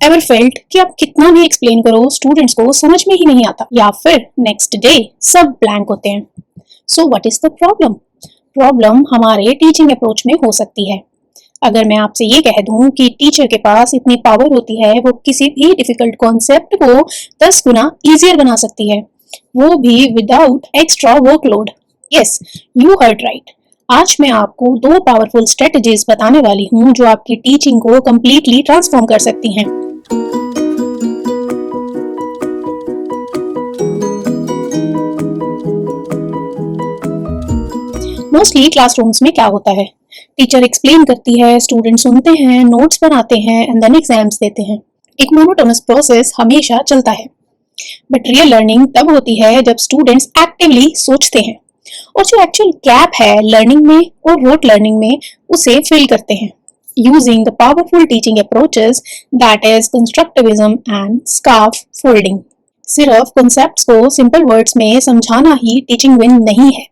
Ever felt कि आप कितना भी एक्सप्लेन करो स्टूडेंट्स को समझ में ही नहीं आता, या फिर नेक्स्ट डे सब ब्लैंक होते हैं? So what is the problem? Problem हमारे टीचिंग अप्रोच में हो सकती है। अगर मैं आपसे ये कह दूं कि टीचर के पास इतनी पावर होती है, वो किसी भी डिफिकल्ट कॉन्सेप्ट को 10 गुना इजियर बना सकती है, वो भी without extra workload. Yes, you heard right. आज मैं आपको 2 पावरफुल स्ट्रेटजीज बताने वाली हूँ जो आपकी टीचिंग को कंप्लीटली ट्रांसफॉर्म कर सकती हैं। मोस्टली क्लासरूम्स में क्या होता है, टीचर एक्सप्लेन करती है, स्टूडेंट सुनते हैं, नोट्स बनाते हैं एंड देन एग्जाम्स देते हैं। एक मोनोटोनस प्रोसेस हमेशा चलता है। बट रियल लर्निंग तब होती है जब स्टूडेंट्स एक्टिवली सोचते हैं और जो एक्चुअल गैप है लर्निंग में और रोट लर्निंग में, उसे फिल करते हैं using the powerful teaching approaches that is constructivism and scarf folding. सिर्फ कॉन्सेप्ट्स को सिंपल वर्ड्स में समझाना ही टीचिंग विन नहीं है।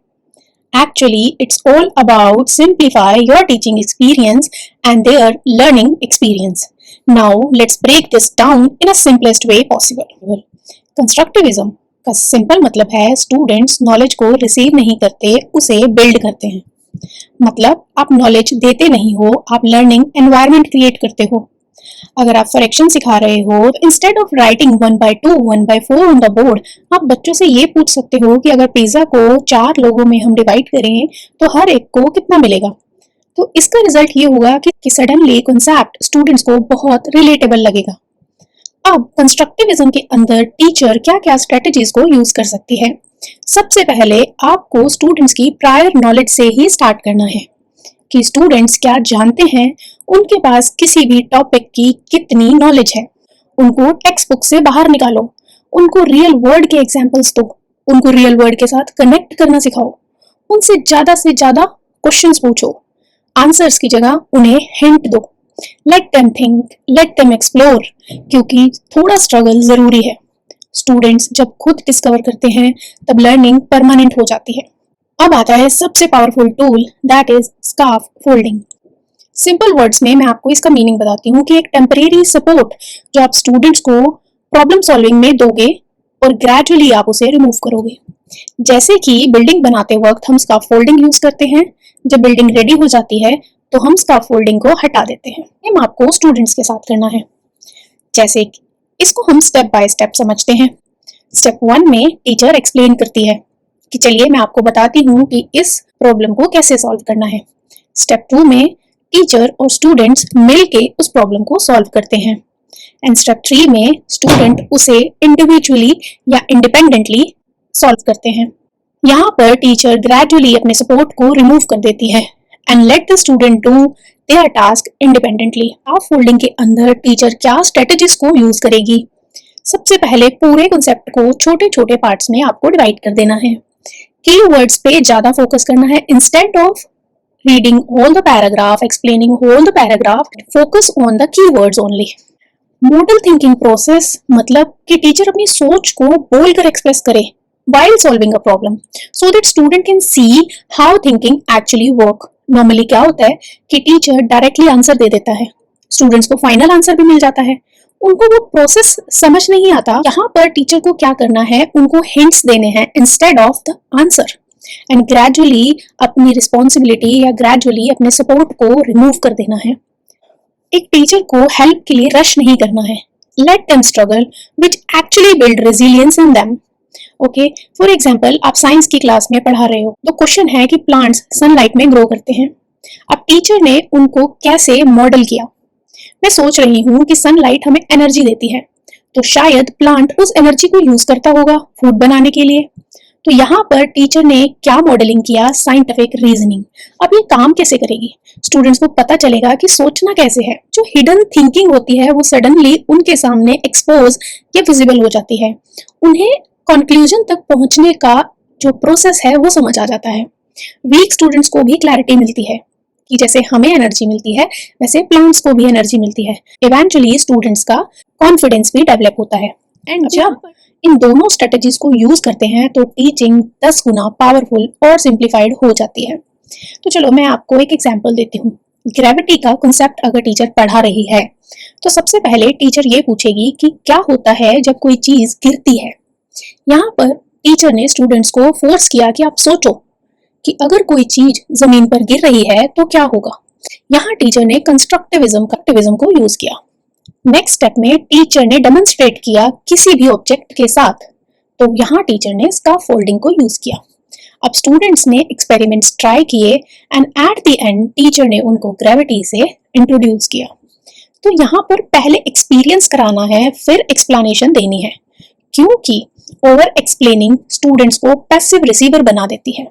Actually, it's all about simplify your teaching experience and their learning experience. Now, let's break this down in a simplest way possible. Constructivism का simple मतलब है students knowledge को receive नहीं करते, उसे बिल्ड करते हैं। मतलब आप नॉलेज देते नहीं हो, आप लर्निंग एनवायरनमेंट क्रिएट करते हो। अगर आप फ्रैक्शन सिखा रहे हो, instead of writing 1/2, 1/4 on the board, आप बच्चों से ये पूछ सकते हो कि अगर पिज्जा को 4 लोगों में हम डिवाइड करें तो हर एक को कितना मिलेगा। तो इसका रिजल्ट ये होगा कि सडनली कॉन्सेप्ट स्टूडेंट्स को बहुत रिलेटेबल लगेगा। अब कंस्ट्रक्टिविज्म के अंदर टीचर क्या क्या स्ट्रेटजीज को यूज कर सकती है? सबसे पहले आपको स्टूडेंट्स की प्रायर नॉलेज से ही स्टार्ट करना है कि स्टूडेंट्स क्या जानते हैं, उनके पास किसी भी टॉपिक की कितनी नॉलेज है। उनको टेक्स्ट बुक से बाहर निकालो, उनको रियल वर्ल्ड के एग्जांपल्स दो, उनको रियल वर्ल्ड के साथ कनेक्ट करना सिखाओ, उनसे ज्यादा से ज्यादा क्वेश्चंस पूछो, आंसर्स की जगह उन्हें हिंट दो। Let them think, let them explore, क्योंकि थोड़ा स्ट्रगल जरूरी है। स्टूडेंट्स जब खुद डिस्कवर करते हैं तब लर्निंग परमानेंट हो जाती है। अब आता है सबसे powerful tool, that is scarf folding. Simple words में मैं आपको इसका मीनिंग बताती हूँ कि एक टेम्परेरी सपोर्ट जो आप स्टूडेंट्स को प्रॉब्लम सॉल्विंग में दोगे और ग्रेजुअली आप उसे रिमूव करोगे। जैसे कि बिल्डिंग बनाते वक्त हम स्कार्फ फोल्डिंग यूज करते हैं, जब बिल्डिंग रेडी हो जाती है तो हम स्कार्फ फोल्डिंग को हटा देते हैं। सेम आपको स्टूडेंट्स के साथ करना है। जैसे इसको हम स्टेप बाय स्टेप समझते हैं। स्टेप 1 में टीचर एक्सप्लेन करती है कि चलिए मैं आपको बताती हूँ कि इस प्रॉब्लम को कैसे सॉल्व करना है। स्टेप 2 में टीचर और स्टूडेंट्स मिलके उस प्रॉब्लम को सॉल्व करते हैं एंड स्टेप 3 में स्टूडेंट उसे इंडिविजुअली या इंडिपेंडेंटली सॉल्व करते हैं। यहाँ पर टीचर ग्रेजुअली अपने सपोर्ट को रिमूव कर देती है and let the student do their task independently. Scarf folding के अंदर टीचर क्या स्ट्रेटजीज को यूज करेगी? सबसे पहले पूरे कॉन्सेप्ट को छोटे छोटे पार्ट्स में आपको डिवाइड कर देना है। कीवर्ड्स पे ज्यादा फोकस करना है instead of reading all the paragraph, explaining all the paragraph, focus on the keywords only. Model thinking process मतलब कि टीचर अपनी सोच को बोलकर एक्सप्रेस करे while solving a problem so that student can see how thinking actually work। Normally क्या होता है कि टीचर डायरेक्टली आंसर दे देता है, स्टूडेंट्स को फाइनल आंसर भी मिल जाता है, उनको वो प्रोसेस समझ नहीं आता। यहाँ पर टीचर को क्या करना है, उनको हिंट्स देने हैं instead of the answer and gradually अपनी रिस्पॉन्सिबिलिटी या ग्रेजुअली अपने सपोर्ट को रिमूव कर देना है। एक टीचर को हेल्प के लिए रश नहीं करना है। Let them struggle which actually build resilience in them. Okay, for example आप साइंस की क्लास में पढ़ा रहे हो, तो क्वेश्चन है कि प्लांट्स सनलाइट में ग्रो करते हैं। अब टीचर ने उनको कैसे मॉडल किया? मैं सोच रही हूँ कि सनलाइट हमें एनर्जी देती है, तो शायद प्लांट उस एनर्जी को यूज करता होगा फूड बनाने के लिए। तो यहाँ पर टीचर ने क्या मॉडलिंग किया? Scientific reasoning. अब ये काम कैसे करेगी? स्टूडेंट्स को पता चलेगा कि सोचना कैसे है। जो हिडन थिंकिंग होती है वो सडनली उनके सामने एक्सपोज या विजिबल हो जाती है। उन्हें कंक्लूजन तक पहुंचने का जो प्रोसेस है वो समझ आ जाता है। वीक स्टूडेंट्स को भी क्लैरिटी मिलती है कि जैसे हमें एनर्जी मिलती है वैसे प्लांट्स को भी एनर्जी मिलती है। इवेंचुअली स्टूडेंट्स का कॉन्फिडेंस भी डेवलप होता है एंड जब इन दोनों स्ट्रेटजीज को यूज करते हैं तो टीचिंग 10 गुना पावरफुल और सिंप्लीफाइड हो जाती है। तो चलो मैं आपको एक एग्जांपल देती हूँ। ग्रेविटी का कंसेप्ट अगर टीचर पढ़ा रही है तो सबसे पहले टीचर ये पूछेगी कि क्या होता है जब कोई चीज गिरती है। यहाँ पर टीचर ने स्टूडेंट्स को फोर्स किया कि आप सोचो कि अगर कोई चीज जमीन पर गिर रही है तो क्या होगा। यहाँ टीचर ने कंस्ट्रक्टिविज्म को यूज किया। नेक्स्ट स्टेप में टीचर ने डेमोन्स्ट्रेट किया किसी भी ऑब्जेक्ट के साथ, तो यहाँ टीचर ने स्काफोल्डिंग को यूज किया। अब स्टूडेंट्स ने एक्सपेरिमेंट्स ट्राई किए and at the end teacher ने उनको ग्रेविटी से इंट्रोड्यूस किया। तो यहाँ पर पहले एक्सपीरियंस कराना है, फिर एक्सप्लेनेशन देनी है, क्योंकि ओवर एक्सप्लेनिंग स्टूडेंट्स को पैसिव रिसीवर बना देती है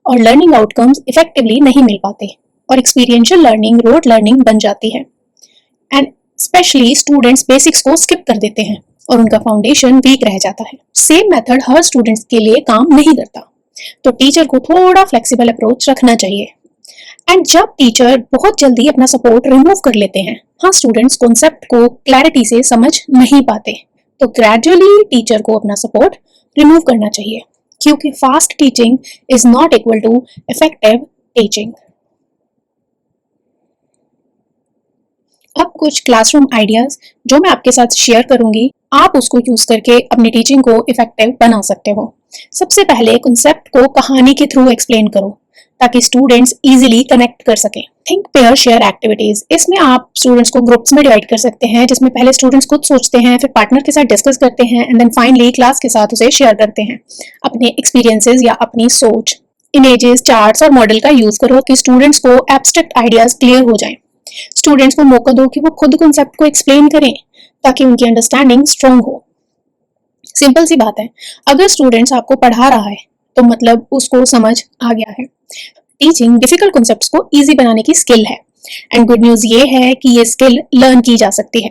और लर्निंग आउटकम्स इफेक्टिवली नहीं मिल पाते और एक्सपीरियंशियल लर्निंग रोड लर्निंग बन जाती है। एंड स्पेशली स्टूडेंट्स बेसिक्स को स्किप कर देते हैं और उनका फाउंडेशन वीक रह जाता है। सेम मेथड हर स्टूडेंट्स के लिए काम नहीं करता, तो टीचर को थोड़ा फ्लेक्सिबल अप्रोच रखना चाहिए। एंड जब टीचर बहुत जल्दी अपना सपोर्ट रिमूव कर लेते हैं, हाँ स्टूडेंट्स कॉन्सेप्ट को क्लैरिटी से समझ नहीं पाते, तो ग्रेजुअली टीचर को अपना सपोर्ट रिमूव करना चाहिए, क्योंकि fast teaching is not equal to effective teaching. अब कुछ क्लासरूम आइडियाज जो मैं आपके साथ शेयर करूंगी, आप उसको यूज करके अपनी टीचिंग को इफेक्टिव बना सकते हो। सबसे पहले कॉन्सेप्ट को कहानी के थ्रू एक्सप्लेन करो ताकि स्टूडेंट्स इजीली कनेक्ट कर सकें। थिंक पेयर शेयर एक्टिविटीज, इसमें आप स्टूडेंट्स को ग्रुप्स में डिवाइड कर सकते हैं, जिसमें पहले स्टूडेंट्स खुद सोचते हैं, फिर पार्टनर के साथ डिस्कस करते हैं एंड देन फाइनली क्लास के साथ उसे शेयर करते हैं अपने एक्सपीरियंसेस या अपनी सोच। इमेजेस, चार्ट्स और मॉडल का यूज करो कि स्टूडेंट्स को एब्स्ट्रैक्ट आइडियाज क्लियर हो जाएं। स्टूडेंट्स को मौका दो कि वो खुद कॉन्सेप्ट को एक्सप्लेन करें ताकि उनकी अंडरस्टैंडिंग स्ट्रांग हो। सिंपल सी बात है, अगर स्टूडेंट्स आपको पढ़ा रहा है तो मतलब उसको समझ आ गया है। टीचिंग डिफिकल्ट कॉन्सेप्ट्स को इजी बनाने की स्किल है एंड गुड न्यूज ये है कि ये स्किल लर्न की जा सकती है।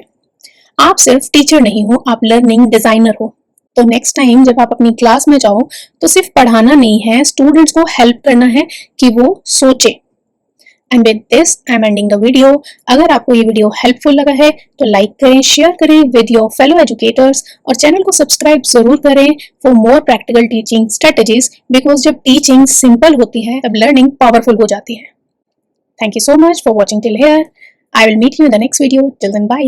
आप सिर्फ टीचर नहीं हो, आप लर्निंग डिजाइनर हो। तो नेक्स्ट टाइम जब आप अपनी क्लास में जाओ तो सिर्फ पढ़ाना नहीं है, स्टूडेंट्स को हेल्प करना है कि वो सोचे। And with this I am ending the video. अगर आपको ये वीडियो हेल्पफुल लगा है तो लाइक करें, शेयर करें विद योर फेलो एजुकेटर्स और चैनल को सब्सक्राइब जरूर करें for more practical teaching strategies, because जब टीचिंग सिंपल होती है तब लर्निंग पावरफुल हो जाती है। Thank you so much for watching till here. I will meet you in the next video. Till then bye.